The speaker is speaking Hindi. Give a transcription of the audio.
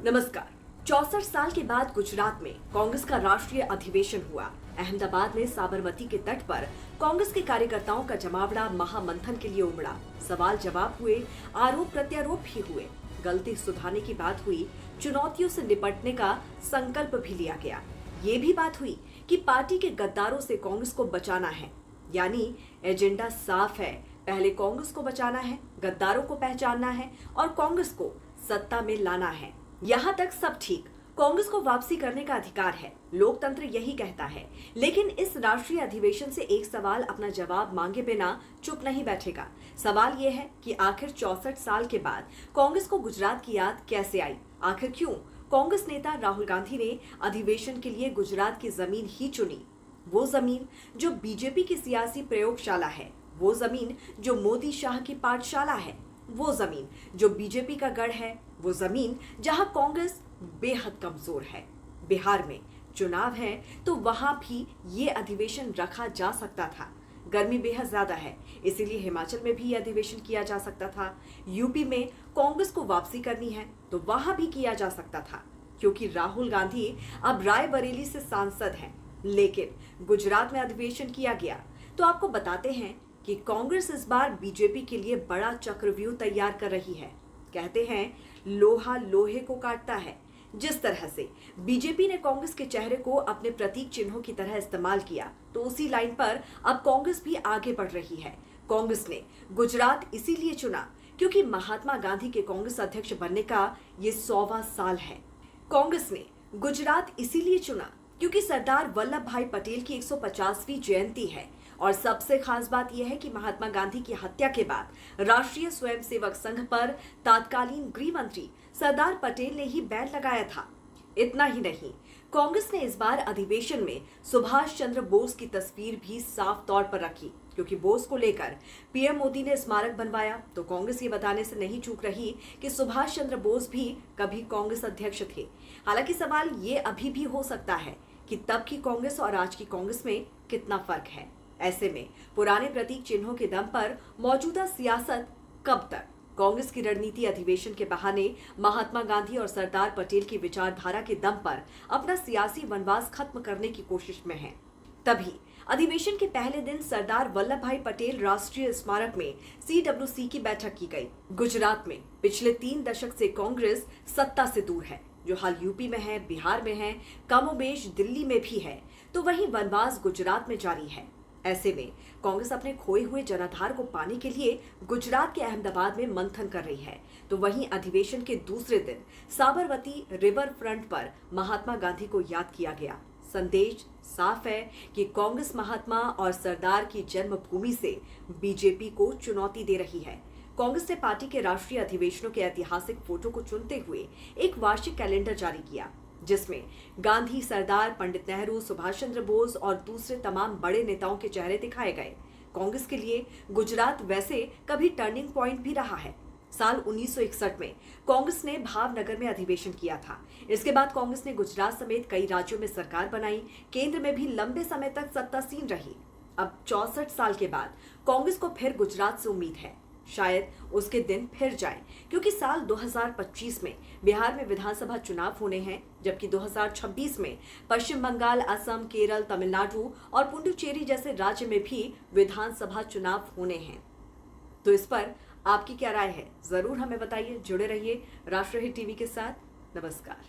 नमस्कार। 64 साल के बाद गुजरात में कांग्रेस का राष्ट्रीय अधिवेशन हुआ। अहमदाबाद में साबरमती के तट पर कांग्रेस के कार्यकर्ताओं का जमावड़ा महामंथन के लिए उमड़ा। सवाल जवाब हुए, आरोप प्रत्यारोप भी हुए, गलती सुधारने की बात हुई, चुनौतियों से निपटने का संकल्प भी लिया गया। ये भी बात हुई कि पार्टी के गद्दारों से कांग्रेस को बचाना है, यानी एजेंडा साफ है। पहले कांग्रेस को बचाना है, गद्दारों को पहचानना है और कांग्रेस को सत्ता में लाना है। यहाँ तक सब ठीक। कांग्रेस को वापसी करने का अधिकार है, लोकतंत्र यही कहता है। लेकिन इस राष्ट्रीय अधिवेशन से एक सवाल अपना जवाब मांगे बिना चुप नहीं बैठेगा। सवाल यह है कि आखिर 64 साल के बाद कांग्रेस को गुजरात की याद कैसे आई? आखिर क्यों कांग्रेस नेता राहुल गांधी ने अधिवेशन के लिए गुजरात की जमीन ही चुनी? वो जमीन जो बीजेपी की सियासी प्रयोगशाला है, वो जमीन जो मोदी शाह की पाठशाला है, वो जमीन जो बीजेपी का गढ़ है, वो जमीन जहां कांग्रेस बेहद कमजोर है। बिहार में चुनाव है तो वहां भी ये अधिवेशन रखा जा सकता था। गर्मी बेहद ज्यादा है, इसीलिए हिमाचल में भी ये अधिवेशन किया जा सकता था। यूपी में कांग्रेस को वापसी करनी है तो वहां भी किया जा सकता था, क्योंकि राहुल गांधी अब रायबरेली से सांसद हैं। लेकिन गुजरात में अधिवेशन किया गया। तो आपको बताते हैं कि कांग्रेस इस बार बीजेपी के लिए बड़ा चक्रव्यूह तैयार कर रही है। कहते हैं लोहा लोहे को काटता है। जिस तरह से बीजेपी ने कांग्रेस के चेहरे को अपने प्रतीक चिन्हों की तरह इस्तेमाल किया, तो उसी लाइन पर अब कांग्रेस भी आगे बढ़ रही है। कांग्रेस ने गुजरात इसीलिए चुना क्योंकि महात्मा गांधी के कांग्रेस अध्यक्ष बनने का ये 100वां साल है। कांग्रेस ने गुजरात इसीलिए चुना क्योंकि सरदार वल्लभ भाई पटेल की 150वीं जयंती है। और सबसे खास बात यह है कि महात्मा गांधी की हत्या के बाद राष्ट्रीय स्वयंसेवक संघ पर तत्कालीन गृह मंत्री सरदार पटेल ने ही बैन लगाया था। इतना ही नहीं, कांग्रेस ने इस बार अधिवेशन में सुभाष चंद्र बोस की तस्वीर भी साफ तौर पर रखी, क्योंकि बोस को लेकर पीएम मोदी ने स्मारक बनवाया। तो कांग्रेस ये बताने से नहीं चूक रही कि सुभाष चंद्र बोस भी कभी कांग्रेस अध्यक्ष थे। हालांकि सवाल ये अभी भी हो सकता है कि तब की कांग्रेस और आज की कांग्रेस में कितना फर्क है। ऐसे में पुराने प्रतीक चिन्हों के दम पर मौजूदा सियासत कब तक? कांग्रेस की रणनीति अधिवेशन के बहाने महात्मा गांधी और सरदार पटेल की विचारधारा के दम पर अपना सियासी वनवास खत्म करने की कोशिश में है। तभी अधिवेशन के पहले दिन सरदार वल्लभ भाई पटेल राष्ट्रीय स्मारक में CWC की बैठक की गई। गुजरात में पिछले 3 दशक से कांग्रेस सत्ता से दूर है, जो हाल यूपी में है, बिहार में है, कमोबेश दिल्ली में भी है, तो वहीं वनवास गुजरात में जारी है। ऐसे में कांग्रेस अपने खोए हुए जनाधार को पाने के लिए गुजरात के अहमदाबाद में मंथन कर रही है। तो वहीं अधिवेशन के दूसरे दिन साबरमती रिवर फ्रंट पर महात्मा गांधी को याद किया गया। संदेश साफ है कि कांग्रेस महात्मा और सरदार की जन्मभूमि से बीजेपी को चुनौती दे रही है। कांग्रेस ने पार्टी के राष्ट्रीय अधिवेशनों के ऐतिहासिक फोटो को चुनते हुए एक वार्षिक कैलेंडर जारी किया, जिसमें गांधी, सरदार, पंडित नेहरू, सुभाष चंद्र बोस और दूसरे तमाम बड़े नेताओं के चेहरे दिखाए गए। कांग्रेस के लिए गुजरात वैसे कभी टर्निंग पॉइंट भी रहा है। साल 1961 में कांग्रेस ने भावनगर में अधिवेशन किया था। इसके बाद कांग्रेस ने गुजरात समेत कई राज्यों में सरकार बनाई, केंद्र में भी लंबे समय तक सत्तासीन रही। अब 64 साल के बाद कांग्रेस को फिर गुजरात से उम्मीद है। शायद उसके दिन फिर जाए, क्योंकि साल 2025 में बिहार में विधानसभा चुनाव होने हैं, जबकि 2026 में पश्चिम बंगाल, असम, केरल, तमिलनाडु और पुडुचेरी जैसे राज्य में भी विधानसभा चुनाव होने हैं। तो इस पर आपकी क्या राय है? जरूर हमें बताइए। जुड़े रहिए राष्ट्रहित टीवी के साथ। नमस्कार।